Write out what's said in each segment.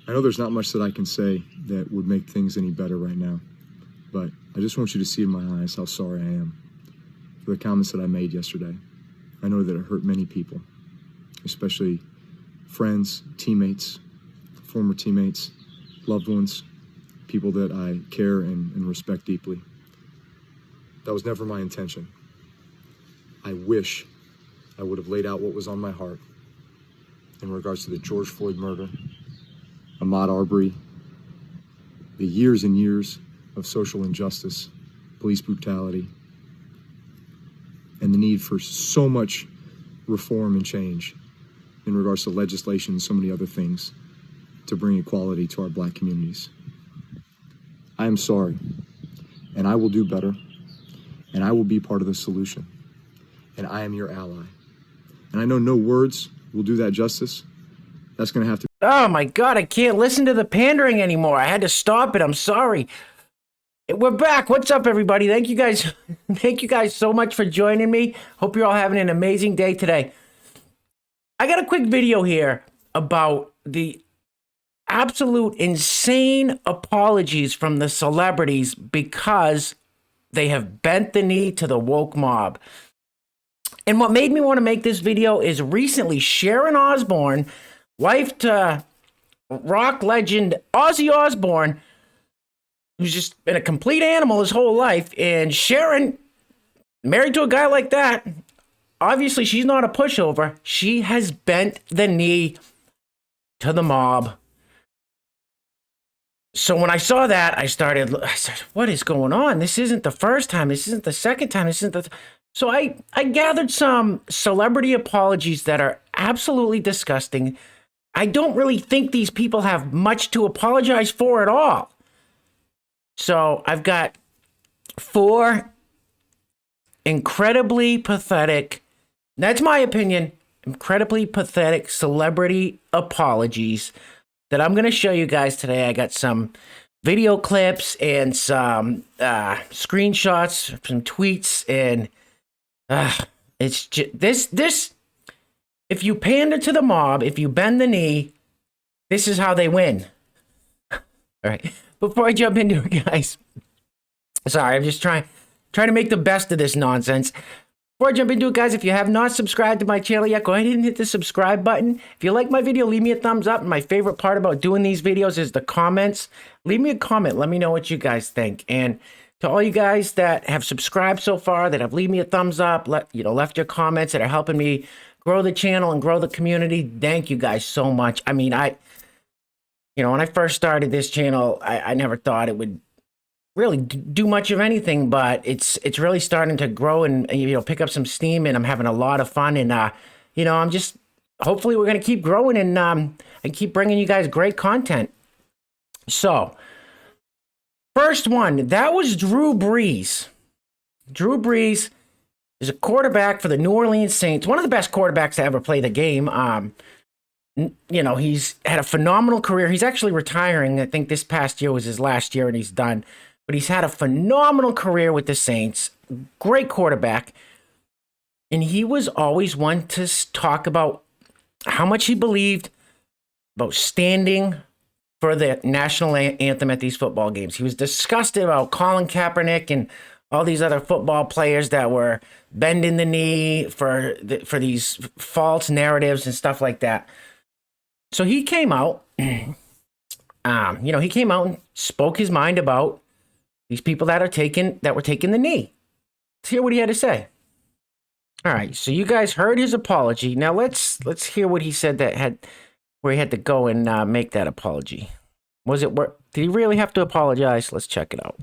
I know there's not much that I can say that would make things any better right now, but I just want you to see in my eyes how sorry I am for the comments that I made yesterday. I know that it hurt many people, especially friends, teammates, former teammates, loved ones, people that I care and respect deeply. That was never my intention. I wish I would have laid out what was on my heart in regards to the George Floyd murder, Ahmaud Arbery, the years and years of social injustice, police brutality, and the need for so much reform and change in regards to legislation and so many other things to bring equality to our Black communities. I am sorry, and I will do better, and I will be part of the solution, and I am your ally. And I know no words will do that justice. That's going to have to. Oh my God, I can't listen to the pandering anymore. I had to stop it. I'm sorry. We're back. What's up, everybody? Thank you guys. Thank you guys so much for joining me. Hope you're all having an amazing day today. I got a quick video here about the absolute insane apologies from the celebrities because they have bent the knee to the woke mob. And what made me want to make this video is recently Sharon Osbourne, wife to rock legend Ozzy Osbourne, who's just been a complete animal his whole life, and Sharon, married to a guy like that, obviously she's not a pushover. She has bent the knee to the mob. So when I saw that, I said, what is going on? This isn't the first time. This isn't the second time. This isn't the... So I gathered some celebrity apologies that are absolutely disgusting. I don't really think these people have much to apologize for at all. So I've got 4 incredibly pathetic, that's my opinion, incredibly pathetic celebrity apologies that I'm going to show you guys today. I got some video clips and some screenshots, some tweets, and it's just this. If you pander to the mob, if you bend the knee, this is how they win. All right. Before I jump into it, guys, sorry, I'm just trying to make the best of this nonsense. Before I jump into it, guys, if you have not subscribed to my channel yet, go ahead and hit the subscribe button. If you like my video, leave me a thumbs up. My favorite part about doing these videos is the comments. Leave me a comment. Let me know what you guys think. And to all you guys that have subscribed so far, that have leave me a thumbs up, left your comments that are helping me grow the channel and grow the community, thank you guys so much. I mean, when I first started this channel, I never thought it would really do much of anything, but it's really starting to grow and pick up some steam, and I'm having a lot of fun, and I'm just, hopefully we're going to keep growing and keep bringing you guys great content. So first one, that was Drew Brees. Drew Brees is a quarterback for the New Orleans Saints, one of the best quarterbacks to ever play the game. He's had a phenomenal career. He's actually retiring. I think this past year was his last year and he's done. But he's had a phenomenal career with the Saints. Great quarterback. And he was always one to talk about how much he believed about standing for the national anthem at these football games. He was disgusted about Colin Kaepernick and all these other football players that were bending the knee for these false narratives and stuff like that. So he came out, he came out and spoke his mind about these people that were taking the knee. Let's hear what he had to say. All right, so you guys heard his apology. Now let's hear what he said where he had to go and make that apology. Was it worth? Did he really have to apologize? Let's check it out.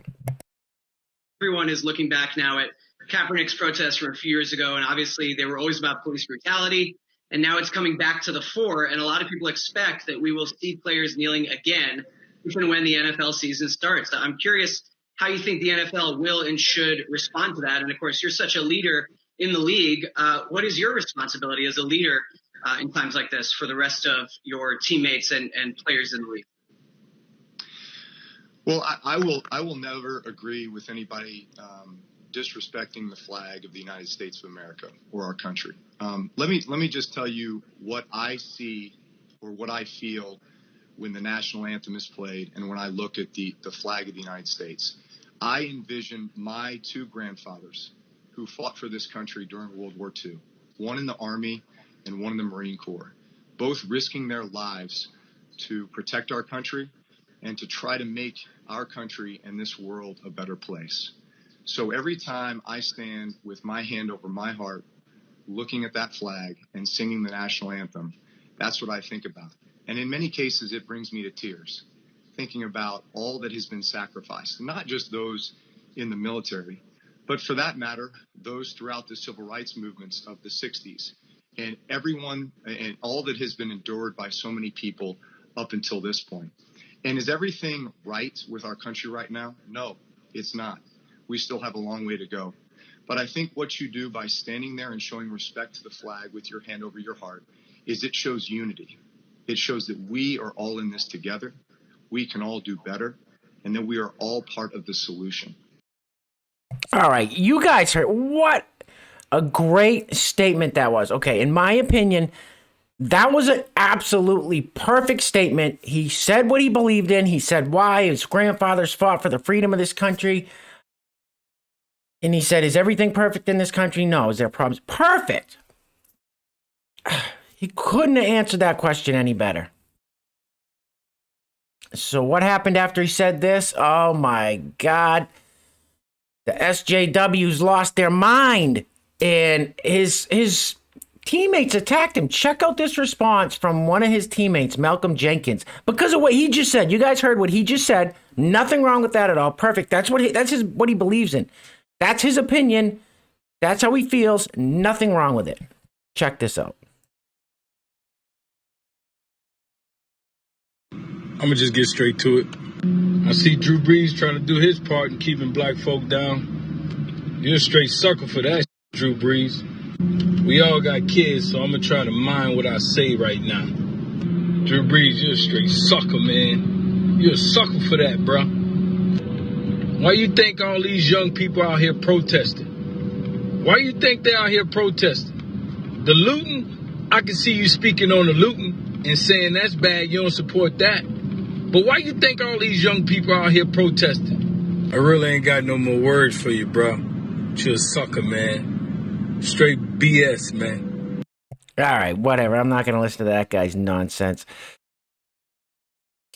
Everyone is looking back now at Kaepernick's protests from a few years ago, and obviously they were always about police brutality, and now it's coming back to the fore, and a lot of people expect that we will see players kneeling again if and when the NFL season starts. I'm curious how you think the NFL will and should respond to that, and of course, you're such a leader in the league. What is your responsibility as a leader in times like this for the rest of your teammates and players in the league? Well, I will never agree with anybody disrespecting the flag of the United States of America or our country. Let me just tell you what I see or what I feel when the national anthem is played and when I look at the flag of the United States. I envision my two grandfathers who fought for this country during World War II, one in the Army and one in the Marine Corps, both risking their lives to protect our country and to try to make our country and this world a better place. So every time I stand with my hand over my heart, looking at that flag and singing the national anthem, that's what I think about. And in many cases, it brings me to tears, thinking about all that has been sacrificed, not just those in the military, but for that matter, those throughout the civil rights movements of the 60s, and everyone and all that has been endured by so many people up until this point. And is everything right with our country right now? No, it's not. We still have a long way to go. But I think what you do by standing there and showing respect to the flag with your hand over your heart is it shows unity. It shows that we are all in this together. We can all do better, and that we are all part of the solution. All right, you guys heard what a great statement that was. Okay, in my opinion, that was an absolutely perfect statement. He said what he believed in. He said why his grandfathers fought for the freedom of this country. And he said, is everything perfect in this country? No. Is there problems? Perfect. He couldn't have answered that question any better. So what happened after he said this? Oh my God. The SJWs lost their mind. And his teammates attacked him. Check out this response from one of his teammates, Malcolm Jenkins, because of what he just said. You guys heard what he just said. Nothing wrong with that at all. Perfect. That's what he believes in. That's his opinion. That's how he feels. Nothing wrong with it. Check this out. I'm going to just get straight to it. I see Drew Brees trying to do his part in keeping black folk down. You're a straight sucker for that, Drew Brees. We all got kids, so I'm going to try to mind what I say right now. Drew Brees, you're a straight sucker, man. You're a sucker for that, bro. Why you think all these young people out here protesting? Why you think they out here protesting? The looting, I can see you speaking on the looting and saying that's bad, you don't support that. But why you think all these young people out here protesting? I really ain't got no more words for you, bro. You're a sucker, man. Straight BS, man. All right, whatever. I'm not going to listen to that guy's nonsense.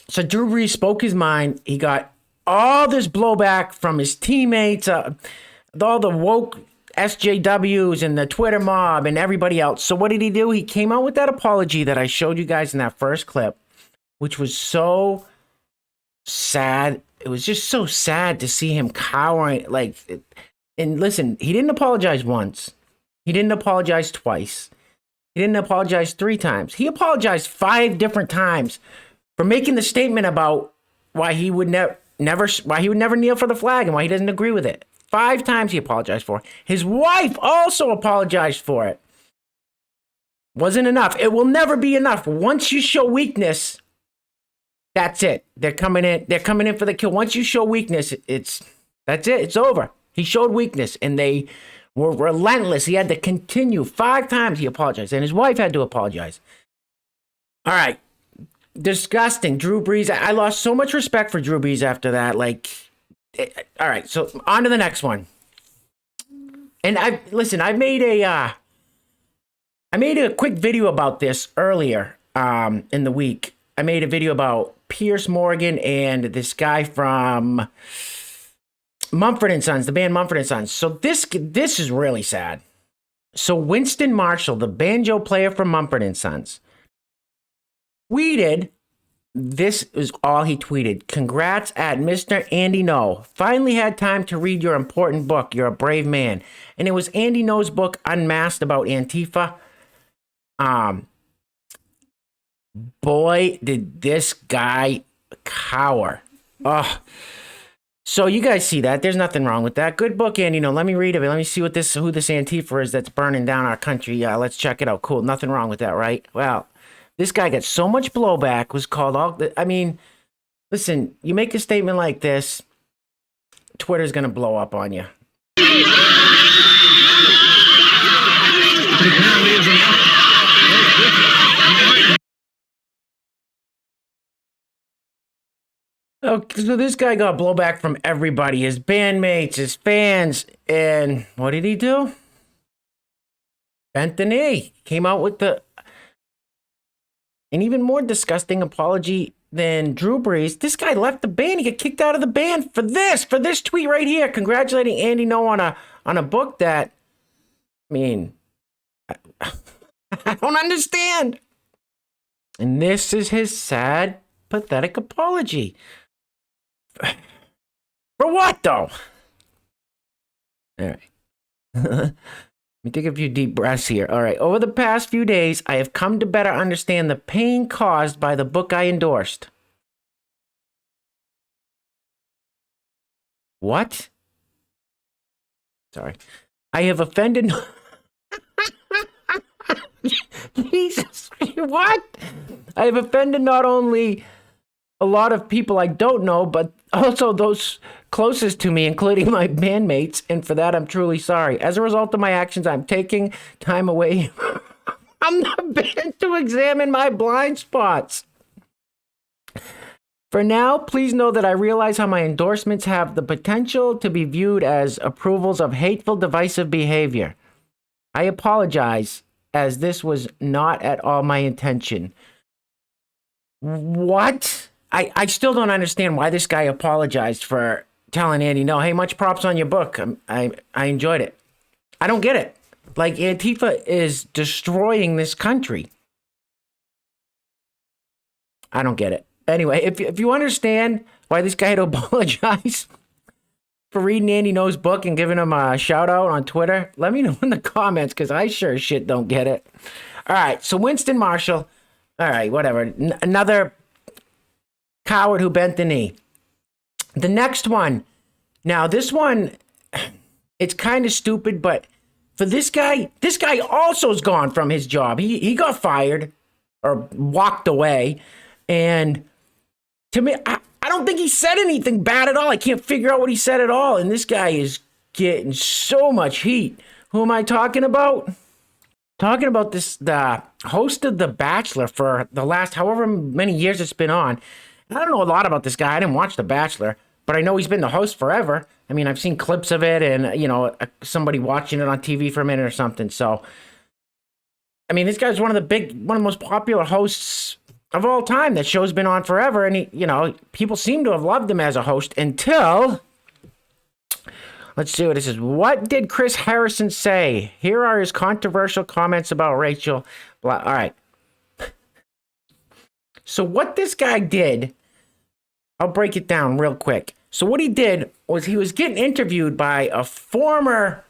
So Drew Brees spoke his mind. He got all this blowback from his teammates, all the woke SJWs and the Twitter mob and everybody else. So what did he do? He came out with that apology that I showed you guys in that first clip, which was so sad. It was just so sad to see him cowering. And listen, he didn't apologize once. He didn't apologize twice. He didn't apologize 3 times. He apologized 5 different times for making the statement about why he would never kneel for the flag and why he doesn't agree with it. 5 times he apologized for it. His wife also apologized for it. Wasn't enough. It will never be enough. Once you show weakness, that's it. They're coming in. They're coming in for the kill. Once you show weakness, that's it. It's over. He showed weakness, and they were relentless. He had to continue. 5 times he apologized, and his wife had to apologize. All right. Disgusting. Drew Brees. I lost so much respect for Drew Brees after that. All right. So on to the next one. And I made a quick video about this earlier in the week. I made a video about Piers Morgan and this guy from Mumford & Sons, the band Mumford & Sons. So this is really sad. So Winston Marshall, the banjo player from Mumford & Sons, tweeted, this is all he tweeted. Congrats at Mr. Andy No. Finally had time to read your important book. You're a brave man. And it was Andy No's book, Unmasked, about Antifa. Boy, did this guy cower. Oh. So you guys see that. There's nothing wrong with that. Good book, Andy No. Let me read it. Let me see who this Antifa is that's burning down our country. Let's check it out. Cool. Nothing wrong with that, right? Well, this guy got so much blowback, was called all. Listen, you make a statement like this, Twitter's going to blow up on you. Okay, so this guy got blowback from everybody, his bandmates, his fans, and what did he do? Bent the knee. Came out with an even more disgusting apology than Drew Brees. This guy left the band. He got kicked out of the band for this tweet right here, congratulating Andy No on a book that, I mean, I don't understand. And this is his sad, pathetic apology. For what, though? All right. Let me take a few deep breaths here. All right. Over the past few days, I have come to better understand the pain caused by the book I endorsed. What? Sorry. I have offended... Jesus, what? I have offended not only a lot of people I don't know, but also those closest to me, including my bandmates, and for that I'm truly sorry. As a result of my actions, I'm taking time away from the band to examine my blind spots. For now, please know that I realize how my endorsements have the potential to be viewed as approvals of hateful, divisive behavior. I apologize, as this was not at all my intention. What? I still don't understand why this guy apologized for telling Andy, no, hey, much props on your book. I enjoyed it. I don't get it. Like, Antifa is destroying this country. I don't get it. Anyway, if you understand why this guy had to apologize for reading Andy No's book and giving him a shout out on Twitter, let me know in the comments, because I sure as shit don't get it. All right, so Winston Marshall, all right, whatever. Another coward who bent the knee. The next one, now this one, it's kind of stupid, but for this guy also is gone from his job. He got fired or walked away, and to me, I don't think he said anything bad at all. I can't figure out what he said at all. And this guy is getting so much heat. Who am I talking about? Talking about the host of The Bachelor for the last however many years it's been on. I don't know a lot about this guy. I didn't watch The Bachelor, but I know he's been the host forever. I mean, I've seen clips of it and, somebody watching it on TV for a minute or something. So, I mean, this guy's one of the most popular hosts of all time. That show's been on forever, and people seem to have loved him as a host until, let's see what this is. What did Chris Harrison say? Here are his controversial comments about Rachel. All right. So what this guy did, I'll break it down real quick. So what he did was he was getting interviewed by a former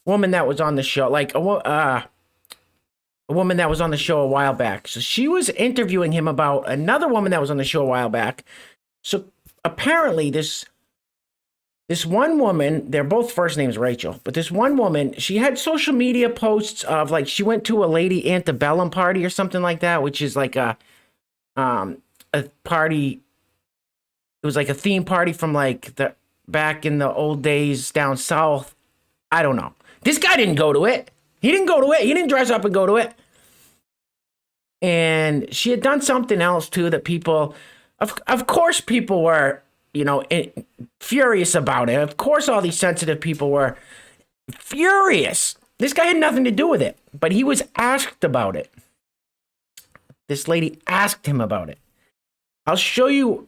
woman that was on the show, like a woman that was on the show a while back. So she was interviewing him about another woman that was on the show a while back. So apparently this one woman, they're both first names Rachel, but this one woman, she had social media posts of, like, she went to a Lady Antebellum party or something like that, which is like a party. It was like a theme party from like the back in the old days down south. I don't know. This guy didn't go to it. He didn't go to it. He didn't dress up and go to it. And she had done something else too that people, of course, people were, furious about it. Of course, all these sensitive people were furious. This guy had nothing to do with it, but he was asked about it. This lady asked him about it. I'll show you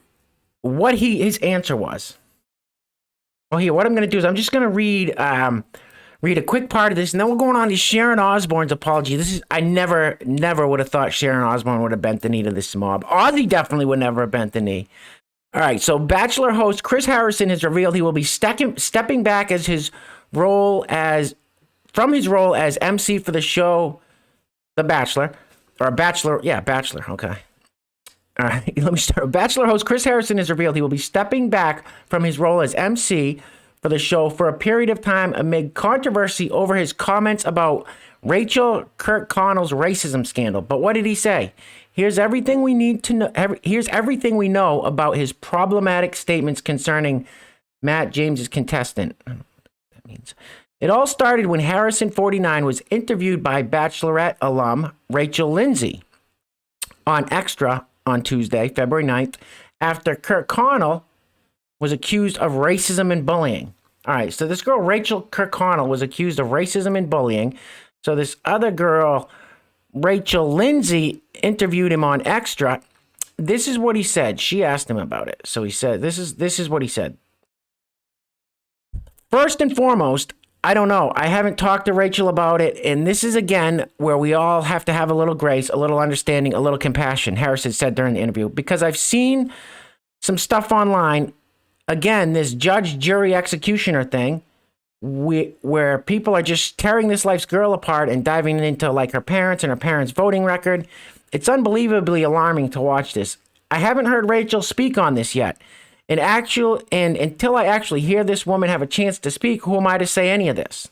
what his answer was. Well, here, what I'm going to do is I'm just going to read a quick part of this, and then we're going on to Sharon Osbourne's apology. I never would have thought Sharon Osbourne would have bent the knee to this mob. Ozzy definitely would never have bent the knee. All right, so Bachelor host Chris Harrison has revealed he will be stepping back from his role as MC for the show The Bachelor, or Bachelor, okay. All right, let me start. Bachelor host Chris Harrison has revealed he will be stepping back from his role as MC for the show for a period of time amid controversy over his comments about Rachel Kirkconnell's racism scandal. But what did he say? Here's everything we need to know. Here's everything we know about his problematic statements concerning Matt James's contestant. I don't know what that means. It all started when Harrison, 49, was interviewed by Bachelorette alum Rachel Lindsay on Extra on Tuesday, February 9th, after Kirkconnell was accused of racism and bullying. All right, so this girl, Rachel Kirkconnell, was accused of racism and bullying. So this other girl, Rachel Lindsay, interviewed him on Extra. This is what he said. She asked him about it. So he said, this is what he said. First and foremost, I don't know. I haven't talked to Rachel about it. And this is, again, where we all have to have a little grace, a little understanding, a little compassion, Harris had said during the interview, because I've seen some stuff online. Again, this judge, jury, executioner thing, where people are just tearing this life's girl apart and diving into like her parents and her parents' voting record. It's unbelievably alarming to watch this. I haven't heard Rachel speak on this yet. And until I actually hear this woman have a chance to speak, who am I to say any of this?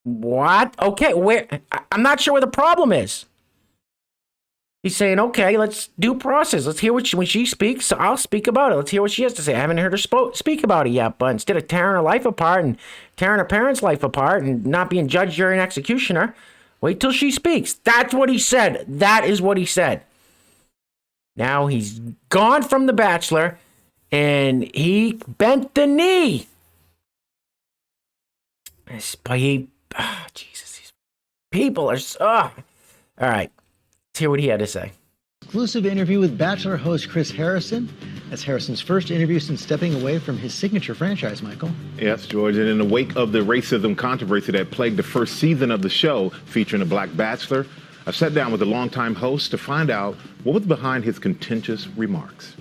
What? Okay, I'm not sure where the problem is. He's saying, okay, let's do process. Let's hear when she speaks, I'll speak about it. Let's hear what she has to say. I haven't heard her speak about it yet, but instead of tearing her life apart and tearing her parents' life apart and not being judge, jury, and executioner, wait till she speaks. That's what he said. That is what he said. Now he's gone from The Bachelor, and he bent the knee. Jesus, these people are so... All right. Let's hear what he had to say. Exclusive interview with Bachelor host Chris Harrison. That's Harrison's first interview since stepping away from his signature franchise, Michael. Yes, George. And in the wake of the racism controversy that plagued the first season of the show featuring a black bachelor, I sat down with the longtime host to find out what was behind his contentious remarks.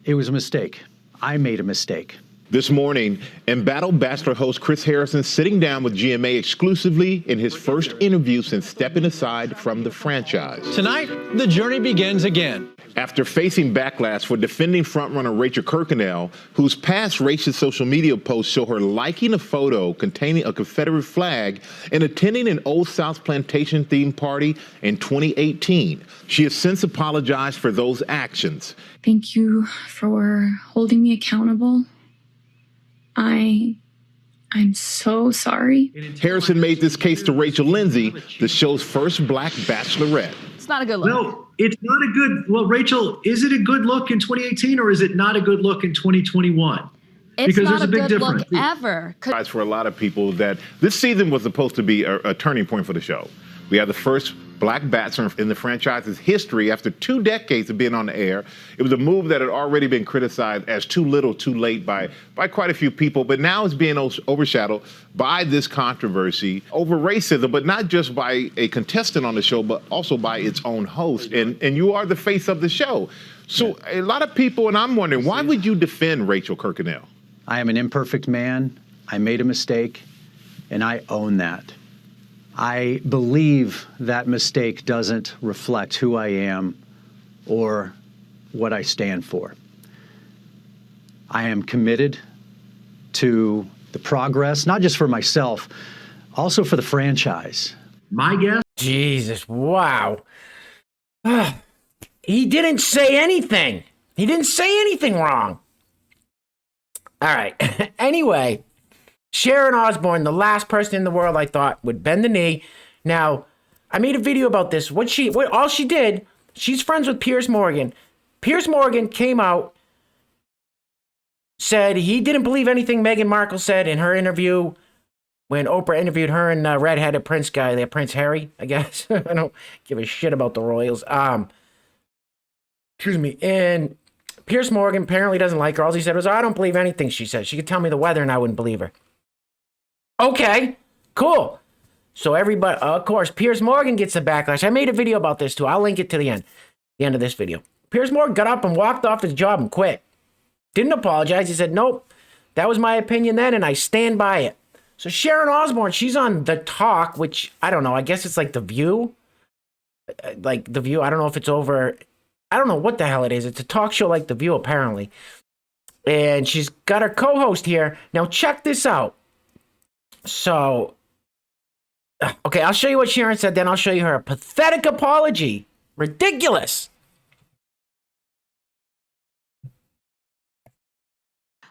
It was a mistake. I made a mistake. This morning, embattled Bachelor host Chris Harrison sitting down with GMA exclusively in his first interview since stepping aside from the franchise. Tonight, the journey begins again. After facing backlash for defending frontrunner Rachel Kirkconnell, whose past racist social media posts show her liking a photo containing a Confederate flag and attending an Old South plantation themed party in 2018. She has since apologized for those actions. Thank you for holding me accountable. I'm so sorry. Harrison made this case to Rachel Lindsay, the show's first black bachelorette. It's not a good look. No, it's not a good, well, Rachel, is it a good look in 2018 or is it not a good look in 2021? It's because not there's a big good difference. look ever. For a lot of people that this season was supposed to be a turning point for the show. We had the first black bachelor in the franchise's history after 2 decades of being on the air. It was a move that had already been criticized as too little, too late by quite a few people, but now it's being overshadowed by this controversy over racism, but not just by a contestant on the show, but also by its own host. And you are the face of the show. So a lot of people, and I'm wondering, why would you defend Rachel Kirkconnell? I am an imperfect man. I made a mistake, and I own that. I believe that mistake doesn't reflect who I am or what I stand for. I am committed to the progress, not just for myself, also for the franchise. My guess? Jesus, wow. He didn't say anything. He didn't say anything wrong. All right. Anyway, Sharon Osbourne, the last person in the world I thought would bend the knee. Now, I made a video about this. All she did, she's friends with Piers Morgan. Piers Morgan came out, said he didn't believe anything Meghan Markle said in her interview when Oprah interviewed her and redheaded Prince guy, that Prince Harry, I guess. I don't give a shit about the royals. Excuse me. And Piers Morgan apparently doesn't like her. All he said was, I don't believe anything she said. She could tell me the weather and I wouldn't believe her. Okay, cool. So everybody, of course, Piers Morgan gets the backlash. I made a video about this too. I'll link it to the end of this video. Piers Morgan got up and walked off his job and quit. Didn't apologize. He said, nope, that was my opinion then and I stand by it. So Sharon Osbourne, she's on The Talk, which I don't know. I guess it's like The View. Like The View. I don't know if it's over. I don't know what the hell it is. It's a talk show like The View, apparently. And she's got her co-host here. Now check this out. So, okay, I'll show you what Sharon said, then I'll show you her pathetic apology. Ridiculous.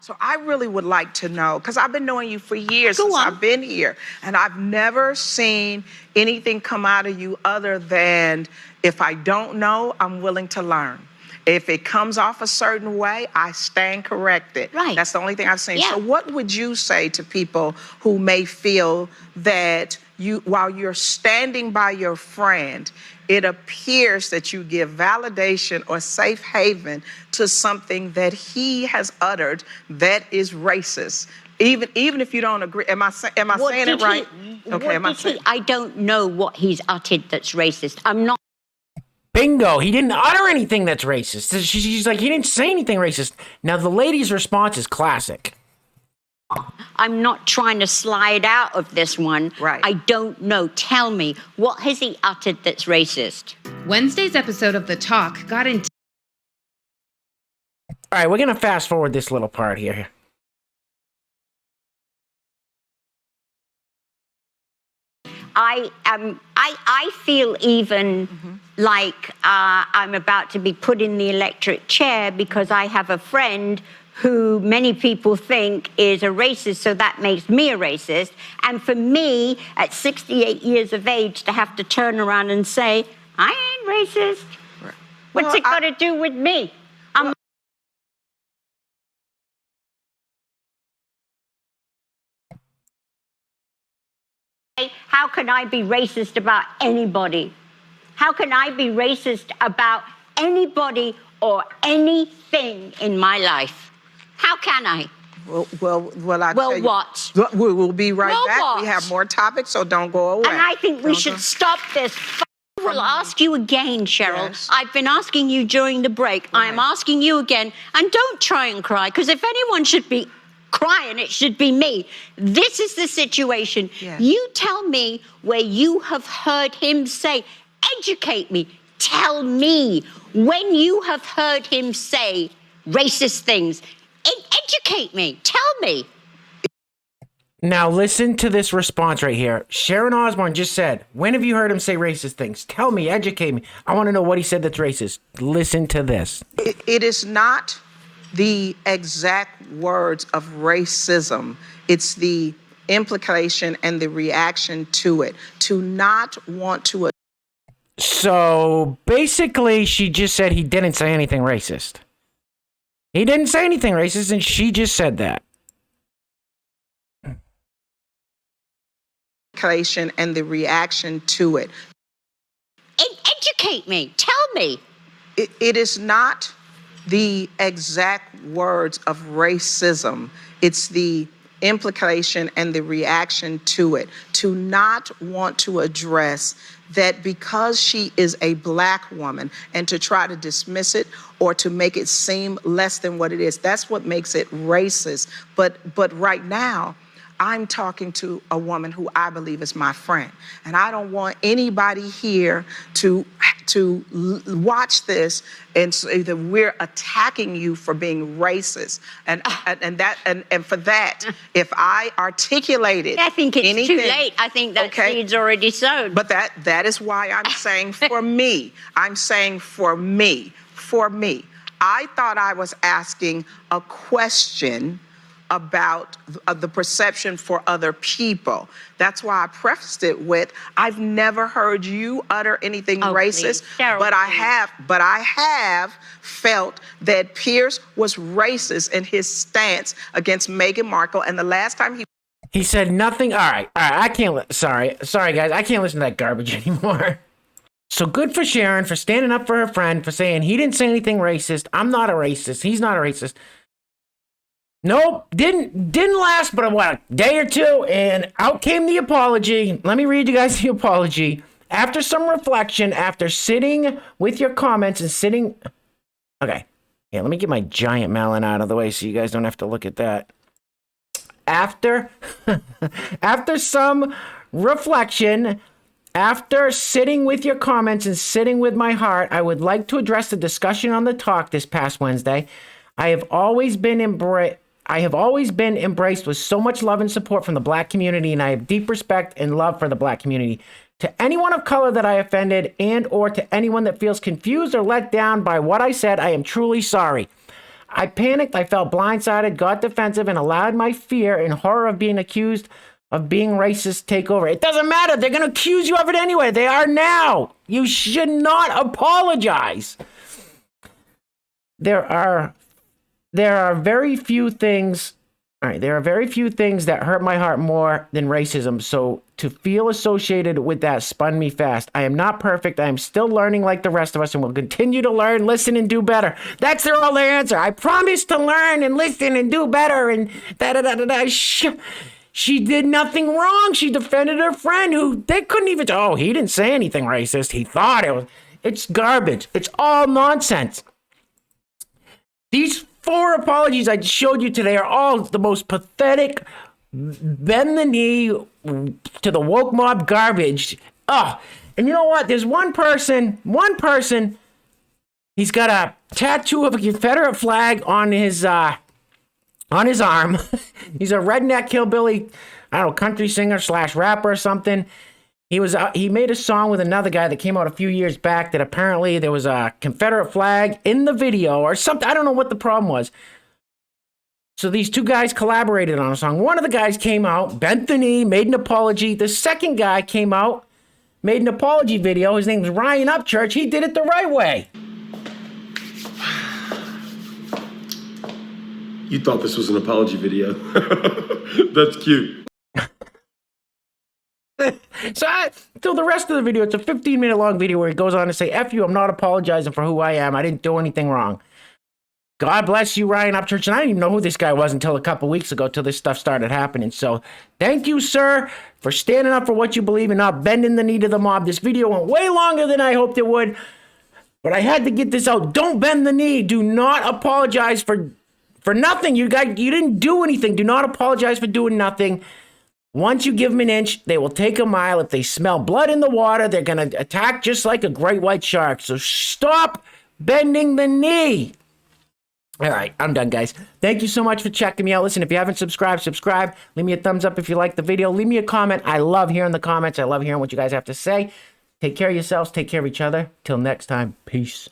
So I really would like to know, because I've been knowing you for years since I've been here, and I've never seen anything come out of you other than, if I don't know, I'm willing to learn. If it comes off a certain way, I stand corrected. Right. That's the only thing I've seen. Yeah. So what would you say to people who may feel that while you're standing by your friend, it appears that you give validation or safe haven to something that he has uttered that is racist? Even if you don't agree, am I saying it right? Okay, I don't know what he's uttered that's racist. I'm not. Bingo. He didn't utter anything that's racist. She's like, he didn't say anything racist. Now, the lady's response is classic. I'm not trying to slide out of this one. Right. I don't know. Tell me, what has he uttered that's racist? Wednesday's episode of The Talk got into... All right, we're going to fast forward this little part here. I feel even like I'm about to be put in the electric chair because I have a friend who many people think is a racist, so that makes me a racist. And for me, at 68 years of age, to have to turn around and say, I ain't racist. Right. What's it got to do with me? How can I be racist about anybody? How can I be racist about anybody or anything in my life? How can I? Well, I tell you, what? We'll be right back. What? We have more topics, so don't go away. And I think we should stop this. I will ask you again, Cheryl. Yes. I've been asking you during the break. Right. I'm asking you again. And don't try and cry, because if anyone should be crying, it should be me. This is the situation. Yes. You tell me where you have heard him say, educate me. Tell me when you have heard him say racist things. Educate me. Tell me. Now listen to this response right here. Sharon Osbourne just said, when have you heard him say racist things? Tell me, educate me. I want to know what he said that's racist. Listen to this. It is not the exact words of racism. It's the implication and the reaction to it. To not want to... So basically, she just said he didn't say anything racist. He didn't say anything racist, and she just said that. And the reaction to it. Educate me. Tell me. It is not the exact words of racism. It's the implication and the reaction to it. To not want to address that because she is a black woman and to try to dismiss it or to make it seem less than what it is. That's what makes it racist. But right now, I'm talking to a woman who I believe is my friend. And I don't want anybody here to watch this and say that we're attacking you for being racist. And for that, if I articulated I think it's anything, too late. I think that seed's already sown. But that is why I'm saying for me. I'm saying for me. For me. I thought I was asking a question about the perception for other people. That's why I prefaced it with, I've never heard you utter anything racist, Cheryl, but I have felt that Pierce was racist in his stance against Meghan Markle, and the last time he said nothing. All right, I can't. Sorry, guys, I can't listen to that garbage anymore. So good for Sharon for standing up for her friend, for saying he didn't say anything racist. I'm not a racist. He's not a racist. Nope, didn't last but a day or two, and out came the apology. Let me read you guys the apology. After some reflection, after sitting with your comments and sitting... Okay, yeah, let me get my giant melon out of the way so you guys don't have to look at that. After some reflection, after sitting with your comments and sitting with my heart, I would like to address the discussion on the talk this past Wednesday. I have always been embraced with so much love and support from the black community, and I have deep respect and love for the black community. To anyone of color that I offended and or to anyone that feels confused or let down by what I said, I am truly sorry. I panicked, I felt blindsided, got defensive, and allowed my fear and horror of being accused of being racist take over. It doesn't matter. They're going to accuse you of it anyway. They are now. You should not apologize. there are very few things. All right, there are very few things that hurt my heart more than racism. So to feel associated with that spun me fast. I am not perfect. I am still learning like the rest of us and will continue to learn, listen, and do better. That's their all their answer. I promise to learn and listen and do better and da-da-da-da-da. She did nothing wrong. She defended her friend who they couldn't even, oh, he didn't say anything racist. He thought it was, it's garbage. It's all nonsense. These 4 apologies I showed you today are all the most pathetic, bend the knee to the woke mob garbage. Oh, and you know what? There's one person, he's got a tattoo of a Confederate flag on his arm. He's a redneck hillbilly, I don't know, country singer / rapper or something. He made a song with another guy that came out a few years back that apparently there was a Confederate flag in the video or something. I don't know what the problem was. So these 2 guys collaborated on a song. One of the guys came out, bent the knee, made an apology. The second guy came out, made an apology video. His name's Ryan Upchurch. He did it the right way. You thought this was an apology video. That's cute. So till the rest of the video, it's a 15-minute long video where he goes on to say, F you, I'm not apologizing for who I am. I didn't do anything wrong. God bless you, Ryan Upchurch. And I didn't even know who this guy was until a couple weeks ago, till this stuff started happening. So thank you, sir, for standing up for what you believe and not bending the knee to the mob. This video went way longer than I hoped it would, but I had to get this out. Don't bend the knee. Do not apologize for nothing. You didn't do anything. Do not apologize for doing nothing. Once you give them an inch, they will take a mile. If they smell blood in the water, they're going to attack just like a great white shark. So stop bending the knee. All right, I'm done, guys. Thank you so much for checking me out. Listen, if you haven't subscribed, subscribe. Leave me a thumbs up if you like the video. Leave me a comment. I love hearing the comments. I love hearing what you guys have to say. Take care of yourselves. Take care of each other. Till next time, peace.